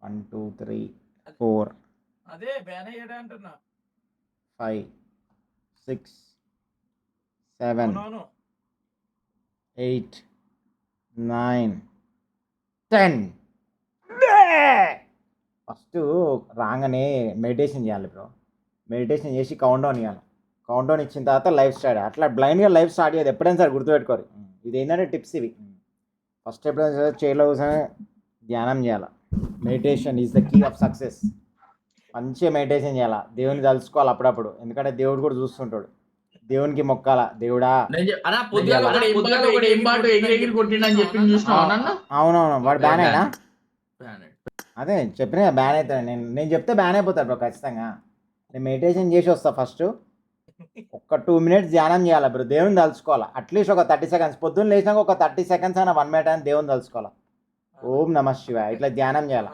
1 2 3 4 అదే బ్యాన్ అయ్యాడా అంటున్నా 5 6 7 అవునవును 8 9 10 ఫస్ట్ రాగానే మెడిటేషన్ చేయాలి బ్రో. మెడిటేషన్ చేసి కౌంట్ డౌన్ ఇవ్వాలి. కౌంట్ డౌన్ ఇచ్చిన తర్వాత లైఫ్ స్టార్ట్. అట్లా బ్లైండ్గా లైఫ్ స్టార్ట్ చేయదు ఎప్పుడైనా సరే, గుర్తుపెట్టుకోరు. ఇది ఏంటంటే టిప్స్ ఇవి. ఫస్ట్ ఎప్పుడైనా సరే చైర్లో కూర్చొని ధ్యానం చేయాలి. Meditation is the key of success. మంచిగా మెడిటేషన్ చేయాలి, దేవుని తలుచుకోవాలి అప్పుడప్పుడు, ఎందుకంటే దేవుడు కూడా చూస్తుంటాడు. దేవునికి మొక్కాల, దేవుడా. అవునవును, వాడు బ్యాన్ అయినా అదే చెప్పిన బ్యాన్ అవుతాడు. నేను చెప్తే బ్యాన్ అయిపోతాడు బ్రో ఖచ్చితంగా. నేను మెడిటేషన్ చేసి వస్తా. ఫస్ట్ ఒక 2 minutes ధ్యానం చేయాలి బ్రో, దేవుని తలుచుకోవాలి. అట్లీస్ట్ ఒక 30 seconds, పొద్దున్న లేచినాక ఒక 30 seconds అయినా 1 minute అయినా దేవుని తలుచుకోవాలి. ఓం నమ శివాయ ఇట్లా ధ్యానం చేయాలి.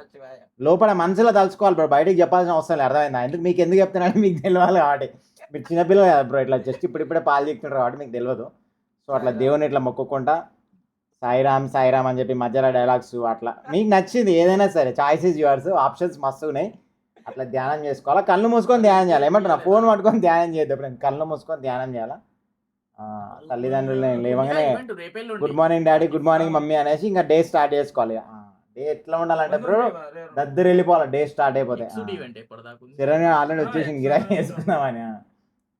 లోపల మనసులో తలుచుకోవాలి బ్రో, బయటికి చెప్పాల్సిన అవసరం లేదు. అర్థమైందా? మీకు ఎందుకు చెప్తున్నాను, మీకు తెలియాలి కాబట్టి. మీరు చిన్నపిల్లలు కదా బ్రో, ఇట్లా జస్ట్ ఇప్పుడిప్పుడే పాలు చెప్తుంటారు కాబట్టి మీకు తెలియదు. సో అట్లా దేవుని ఇట్లా మొక్కుకుంటా సాయిరామ్ సాయిరామ్ అని చెప్పి మధ్యలో డైలాగ్స్ అట్లా మీకు నచ్చింది ఏదైనా సరే, చాయిస్ ఈజ్ యువర్స్, ఆప్షన్స్ మస్తు ఉన్నాయి. అట్లా ధ్యానం చేసుకోవాలా, కళ్ళు మూసుకొని ధ్యానం చేయాలి. ఏమంటున్నా, ఫోన్ పట్టుకొని ధ్యానం చేయొద్దు, ఎప్పుడు కళ్ళు మూసుకొని ధ్యానం చేయాలా. తల్లిదండ్రులు లేవగానే good morning daddy, good morning mummy అనేసి ఇంకా డే స్టార్ట్ చేసుకోవాలి. డే ఎట్లా ఉండాలంటే బ్రో, దద్దరు వెళ్ళిపోవాలి డే స్టార్ట్ అయిపోతే. చిరంజీవి ఆల్రెడీ వచ్చేసి గిరాకీ వేసుకుందామని.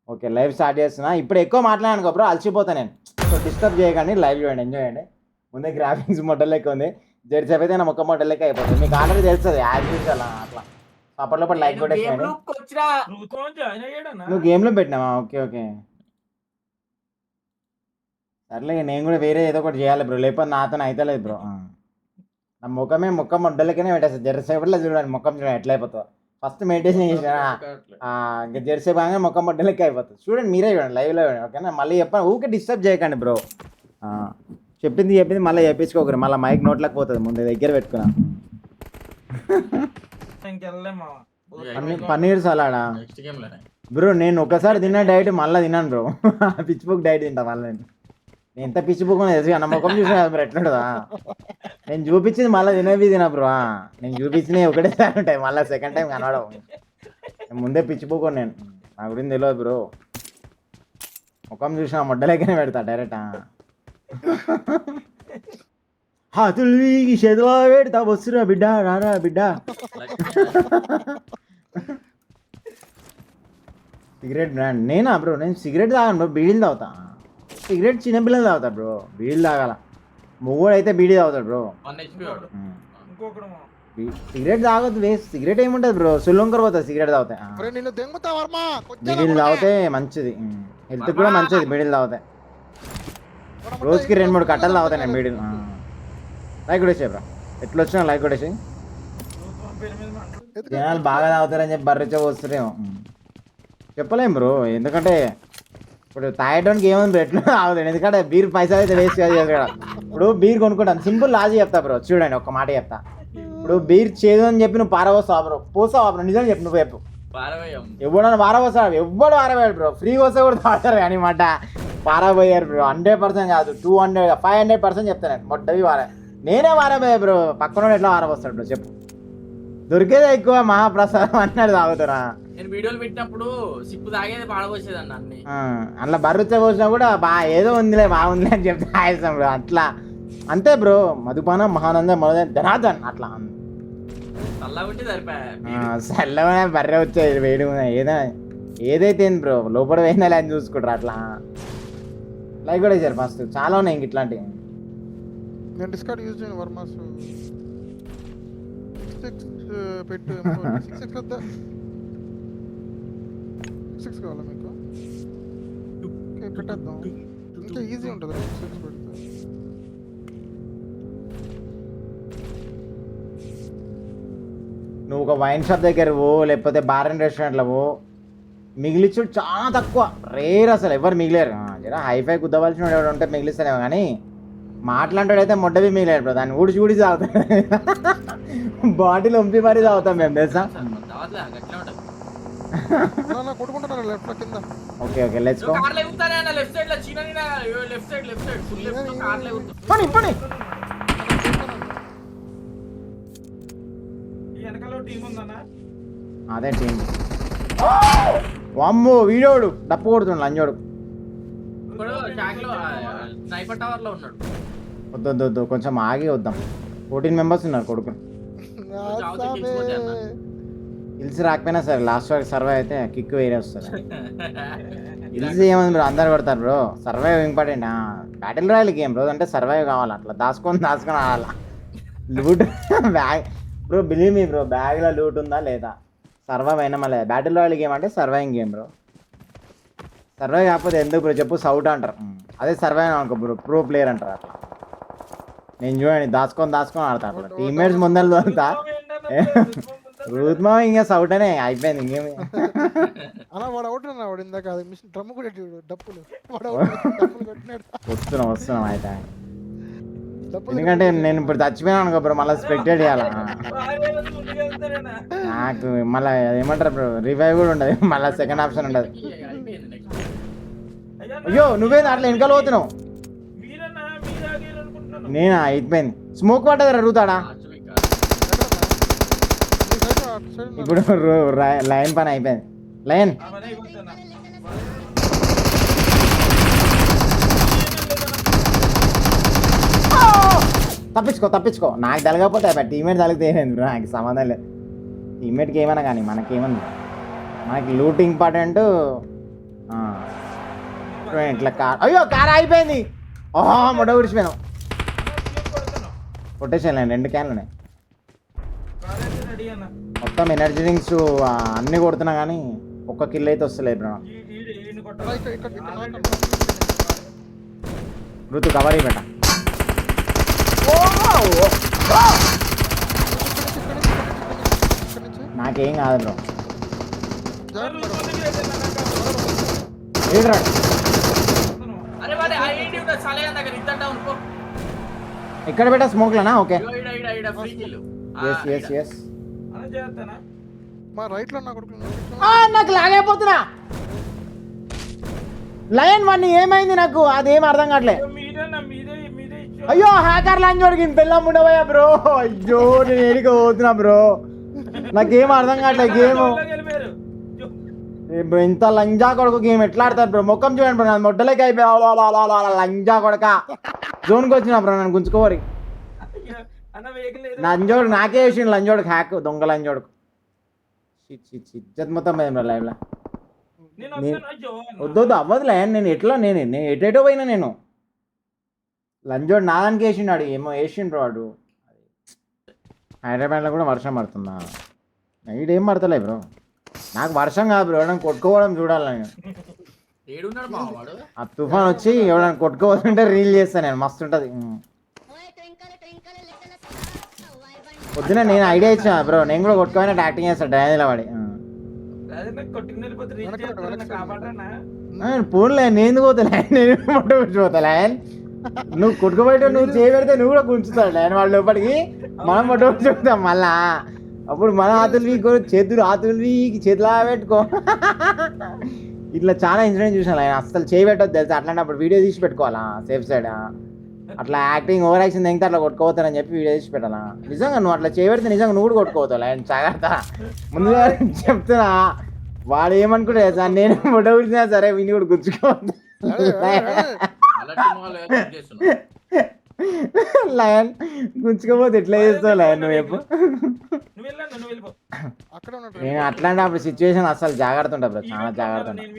ఓకే, లైవ్ స్టార్ట్ చేస్తున్నా. ఇప్పుడు ఎక్కువ మాట్లాడాను బ్రో, అలసిపోతా నేను. సో డిస్టర్బ్ చేయకండి, లైవ్ చూడండి, ఎంజాయ్ చేయండి. ముందే గ్రాఫిక్స్ మోడల్ లెక్క ఉంది, జెర్సీ అయితే నా మొక్క మోడల్ లెక్క అయిపోతుంది. మీకు ఆల్రెడీ తెలుస్తుంది యాజ్ యూజువల్ అట్లా. అప్పట్లో లైక్ కొట్టేసాను. నువ్వు గేమ్లో పెట్టినావా? ఓకే ఓకే, సర్లే. నేను కూడా వేరే ఏదో ఒకటి చేయాలి బ్రో, లేకపోతే నాతో అవుతలేదు బ్రో. నా ముఖమే మొక్క మొడ్డలకనే పెట్టేస్తా. జెర్సేపట్లో చూడండి మొక్కం చూడండి ఎట్లా అయిపోతుందో. ఫస్ట్ మెడిటేషన్ చేసిన ఇంకా జెర్సీ బాగా మొక్క మొడ్డలకి అయిపోతుంది. చూడండి, మీరే చూడండి, లైవ్లో చూడండి. ఓకేనా? మళ్ళీ చెప్పండి, ఊరికే డిస్టర్బ్ చేయకండి బ్రో. చెప్పింది మళ్ళీ చెప్పించుకోకరు, మళ్ళీ మైక్ నోట్లోకి పోతుంది. ముందు దగ్గర పెట్టుకున్నా. పన్నీర్ సలాడా బ్రో, నేను ఒకసారి తిన్న డైట్ మళ్ళీ తిన్నాను బ్రో. పిచ్చి బుక్ డైట్ తింటా మళ్ళీ. నేను ఎంత పిచ్చి బుక్ తెలుసు, నా ముఖం చూసినా బ్రో ఎట్లుంటుందా. నేను చూపించింది మళ్ళీ తినేవి తినా బ్రో. నేను చూపించినవి ఒకటేసారి ఉంటాయి, మళ్ళీ సెకండ్ టైం కనవడం. ముందే పిచ్చి బుక్ నేను, నా గురించి తెలియదు బ్రో. ముఖం చూసిన మొడ్డలేకనే పెడతా డైరెక్ట్. హాతుల్వికి చేతిలో పెడతా, వస్తున్నా బిడ్డ, రారా బిడ్డ. సిగరెట్ బ్రాండ్ నేనా బ్రో? నేను సిగరెట్ తాగాను బ్రో, బీడీలు తాగుతా. సిగరెట్ చిన్నపిల్లలు తాగుతారు బ్రో, బీడీలు తాగాల. మొగోడు అయితే బీడీ తాగుతాడు బ్రో. సిగరెట్ తాగొద్దు, వేస్ట్. సిగరెట్ ఏముంటుంది బ్రో, సుల్లంకర్ పోతుంది సిగరెట్ తాగితే. బీడీలు తాగితే మంచిది, హెల్త్ కూడా మంచిది బీడీలు తాగితే. రోజుకి 2-3 కట్టలు తాగుతాను నేను బీడీలు. లైక్ కొట్టేసే బ్రో, ఎట్లా వచ్చినా లైక్ కొట్టేసి. జనాలు బాగా తాగుతారని చెప్పి బర్రెచ్చ వస్తారేమో చెప్పలేం బ్రో. ఎందుకంటే ఇప్పుడు తాగడానికి ఏముంది, ఎట్లా తాగుతాడు. ఎందుకంటే బీర్ పైసలు అయితే వేస్ట్ కాదు కదా. ఇప్పుడు బీర్ కొనుక్కుంటాను, సింపుల్ లాజిక్ చెప్తా బ్రో. చూడండి, ఒక్క మాట చెప్తా. ఇప్పుడు బీర్ చేదు అని చెప్పి నువ్వు పారవస్తావా బ్రో? పోస్తావా బ్రో? నిజం చెప్పు, నువ్వు చెప్పు. ఎవడన్నా పారవస్తావు? ఎవ్వడు పారవేయాడు బ్రో, ఫ్రీగా వస్తే కూడా తాగుతారు కానీ మాట పారబోయారు బ్రో. 100% కాదు, 200 500% చెప్తాను. మొట్టవి నేనే వారబోయా బ్రో, పక్కన ఎట్లా వారబోస్తాడు బ్రో చెప్పు? దొరికేదే ఎక్కువ, మహాప్రసాదం అన్నాడు తాగుతారా. నేను వీడియోలు పెట్టినప్పుడు సిప్పు తాగేది పాడబోసేది అన్న అన్ని. అట్లా బర్రుచ్చ పోసినా కూడా ఏదో ఉందిలే, బాగుందిలే అని చెప్తే తాగేస్తాం బ్రో. అట్లా అంతే బ్రో. మధుపానం మహానందం మొదలైన ధనాదన్ అట్లా చల్లగా బర్రె వచ్చేది వేడి ఏదైతే బ్రో, లోపల పోయిందా అని చూసుకుంటారు అట్లా. లైక్ కూడా వేసారు ఫస్ట్, చాలా ఉన్నాయి ఇంక ఇట్లాంటివి. నేను డిస్కార్డ్ యూజ్ చేయను వర్మాస్ పెట్టు. 6 కావాలా మీకు? పెట్టేద్దాం, ఇంకా ఈజీ ఉంటుంది 6 పెడితే. నువ్వు ఒక వైన్ షాప్ దగ్గర పో, లేకపోతే బార్ అండ్ రెస్టారెంట్లో పో, మిగిలిచ్చుడు చాలా తక్కువ, రేర్. అసలు ఎవరు మిగిలేరు. జరా హైఫై కుద్దవలసిన ఎవరు ఉంటే మిగిలిస్తానేమో, కానీ మాట్లాంటాడైతే మొడ్డవి మిగిలేడు బ్రో. దాన్ని ఊడి తాగుతాడు, బాటిల్ ఉంపి మరీ తాగుతాం మేము తెలుసా. Okay okay, let's go. వెనకాల టీం ఉందన్నా. అదే టీం. వామ్మో వీడోడు డప్పు కొడుతుండు లంజోడు. ఇప్పుడు షాక్లో స్నైపర్ టవర్ లో ఉన్నాడు. వద్దు కొంచెం ఆగి వద్దాం. 14 మెంబర్స్ ఉన్నారు కొడుకు. హిల్స్ రాకపోయినా సరే లాస్ట్ వరకు సర్వే అయితే కిక్ వేరే వస్తుంది. హిల్స్ ఏమని బ్రో అందరు కొడతారు bro. Survive important. Battle royale game bro అంటే సర్వైవ్ కావాలి. అట్లా దాచుకొని ఆడాల. Loot bag bro believe me bro బ్యాగ్లో లూట్ ఉందా లేదా సర్వైవ్ అయినా మళ్ళీ. బ్యాటిల్ రాయల్ గేమ్ అంటే సర్వైవింగ్ గేమ్ బ్రో. సర్వైవ్ కాకపోతే ఎందుకు బ్రో చెప్పు సౌట్ అంటారు. అదే సర్వైవ్ అనుకో బ్రో ప్రో ప్లేయర్ అంటారు. అట్లా నేను చూడండి దాచుకొని ఆడతా. అట్లా టీమ్మేట్స్ ముందర దొరుకుతా. రూత్మా ఇంకా సౌట్ అనే అయిపోయింది. ఇంకేమి అలా వాడు అవుట్ అన్న. వాడు ఇందాక అది మిషన్ డ్రమ్ కూడా డప్పులు వాడు డప్పులు కొట్టినాడు. వస్తున్నాం అయితే. డప్పులు ఎందుకంటే నేను ఇప్పుడు చచ్చిపోయాను అనుకో బ్రో మళ్ళీ స్పెక్టేట్ చేయాలా. నాకు మళ్ళీ ఏమంటారు బ్రో రివైవ్ కూడా ఉండదు. మళ్ళీ సెకండ్ ఆప్షన్ ఉండదు. అయిపోయింది నెక్స్ట్. అయ్యో నువ్వేంది అట్లా వెనకాల పోతున్నావు. మీరన్నా మీరు ఆగారు అనుకుంటున్నాను. నేనా అయిపోయింది. స్మోక్ పడ్డది రూతాడా. ఇప్పుడు లైన్ పని అయిపోయింది. లైన్ ఆ పని అయిపోతున్నా. తప్పించుకో. నాకు తలగకపోతే అయిపోయి టీమేట్ తలిగితే ఏమైంది బ్రో. నాకు సంబంధం లేదు. టీమేట్కి ఏమైనా కానీ మనకేమన్నా మనకి లూట్ ఇంపార్టెంట్. ఇట్లా కార్ అయ్యో కార్ అయిపోయింది. మొట్ట విడిచిపోయాను. కొట్టేసాను 2 క్యాన్లు ఉన్నాయి. కార్ అయితే రెడీ అన్న. మొత్తం ఎనర్జీ డ్రింక్స్ అన్నీ కొడుతున్నా కానీ ఒక్క కిల్ అయితే వస్తలేదు బ్రో. ఈయన ఇక్కడ కొట్టాలి. ఇక్కడ ఋతు కవరీ పెట్ట. నాకేం కాదు బ్రో. ఏడ్రా అరే వాడే ఆ ఏంటి ఉంటా సాలేగా దగ్గర ఇద్దంట అనుకో. ఎక్కడ పెట్టా స్మోక్లనా. ఓకే ఇడ ఫ్రీ కిల్. ఎస్ అని చేస్తానా. మా రైట్ లో నా కొడుకు నాకు లాగైపోతున్నా. లయన్ వన్ ఏమైంది నాకు అదేం అర్థం కావట్లే. మీరేనా మీదే ఇష్యూ. అయ్యో హ్యాకర్ లాంటి వాడికి పెళ్ళం ఉండవయ్యా బ్రో. అయ్యో నేను ఏడికి పోతున్నా బ్రో. నాకేం అర్థం కావట్లేదు గేమ్. వెళ్ళిపోయారు. బ్రో ఇంత లంజా కొడుకు గేమ్ ఎట్లా ఆడతారు బ్రో. మొక్కం చూడండి బ్రో. మొట్టలకి అయిపోయా లంజా కొడక. జోన్కి వచ్చిన బ్రో నన్ను గుంజుకోవాలి. అన్న వెహికల్ లేదు. లంజోడు నాకే వేసిండు. లంజోడుకు హ్యాక్ దొంగ లంజోడుకు. ఇజ్జత్ మొత్తం పోయింది బ్రో లైవ్లో. నేను వస్తాను. అయ్యో వద్దు అవ్వదులే. నేను ఎట్లా నేను ఎటేటో పోయినా. నేను లంజోడు నాదానికి వేసిండు. ఏమో వేసిండ్రు వాడు. హైదరాబాద్లో కూడా వర్షం పడుతుందా. ఈడేం పడతలే బ్రో. నాకు వర్షం కాదు బ్రో. ఎవరైనా కొట్టుకోవడం చూడాలి నేను. ఏడున్నాడు మా వాడు. ఆ తుఫాన్ వచ్చి ఎవరైనా కొట్టుకోవాలంటే రీల్ చేస్తాను నేను. మస్తు ఉంటుంది. పొద్దున నేను ఐడియా ఇచ్చిన బ్రో. నేను కూడా కొట్టుకోవాలని యాక్టింగ్ చేస్తాను డ్రైనేజ్లో పడి. అదే నాకు కొట్టుకుని వెళ్ళిపోతే రీచ్ చేస్తాను. కాపాడనా. పోన్లే నేను పోతా. నేను మొట్ట కూర్చోపోతా. నువ్వు కొట్టుకుపోయేటో నువ్వు చేయబెడితే నువ్వు కూడా గుంచుతాడు లైన్ వాళ్ళ లోపలికి. మనం మొట్ట కూర్చోపోతాం మళ్ళా. అప్పుడు మన చేతులా పెట్టుకో. ఇట్లా చాలా ఇన్సిడెంట్ చూసాను. ఆయన అసలు చేయబెట్టదు తెలుసా. అట్లాంటప్పుడు వీడియో తీసి పెట్టుకోవాలా సేఫ్ సైడ్. అట్లా యాక్టింగ్ ఓవర్ యాక్షన్ తెగితే అట్లా కొట్టుకోవద్దని చెప్పి వీడియో తీసి పెట్టాలా. నిజంగా నువ్వు అట్లా చేయబెడితే నిజంగా నువ్వు కూడా కొట్టుకోవద్దు. ఆయన జాగ్రత్త ముందుగా చెప్తున్నా. వాడు ఏమనుకుంటే సార్ నేను ఫోటో కూర్చున్నా సరే విని కూడా గుర్చుకోవద్దు. లయన్ గుంచుకోపోతే ఎట్లా చేస్తావు లయన్ నువ్వు చెప్పు. నువ్వు వెళ్ళాను. నువ్వు వెళ్ళిపో. అక్కడ ఉన్నాడు. నేను అట్లాంటి అప్పుడు సిచ్యువేషన్ అసలు జాగ్రత్త ఉంటా బ్రో. చాలా జాగ్రత్త ఉంటా. నేను